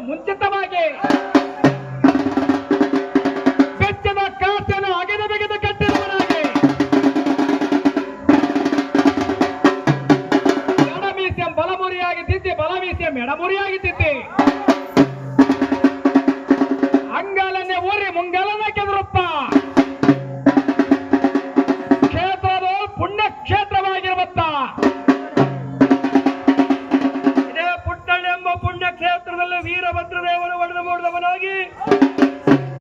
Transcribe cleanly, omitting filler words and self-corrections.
ಮುಂಚಿತವಾಗಿ ಬೆಚ್ಚದ ಕಾಸನ್ನು ಅಗೆದ ಬೆಗೆದ ಕಟ್ಟಿದವನಾಗಿ ಎಡಮೀಸೆ ಬಲಮುರಿಯಾಗಿ ತಿದ್ದಿ ಬಲಮೀಸೆ ಮೆಡಮುರಿಯಾಗಿ ತಿದ್ದಿ ಅಂಗಾಲನ್ನೇ ಊರಿ ಮುಂಗಾಲನ್ನ ಕೆದರುತ್ತ ಕ್ಷೇತ್ರದ ಪುಣ್ಯ ಕ್ಷೇತ್ರವಾಗಿರುತ್ತ ಪುಟ್ಟಣ್ಣ ಎಂಬ ಪುಣ್ಯ ಕ್ಷೇತ್ರದಲ್ಲಿ ವೀರಭದ್ರದೇವರು ಒಡೆದು ಮೂಡಿದವನಾಗಿ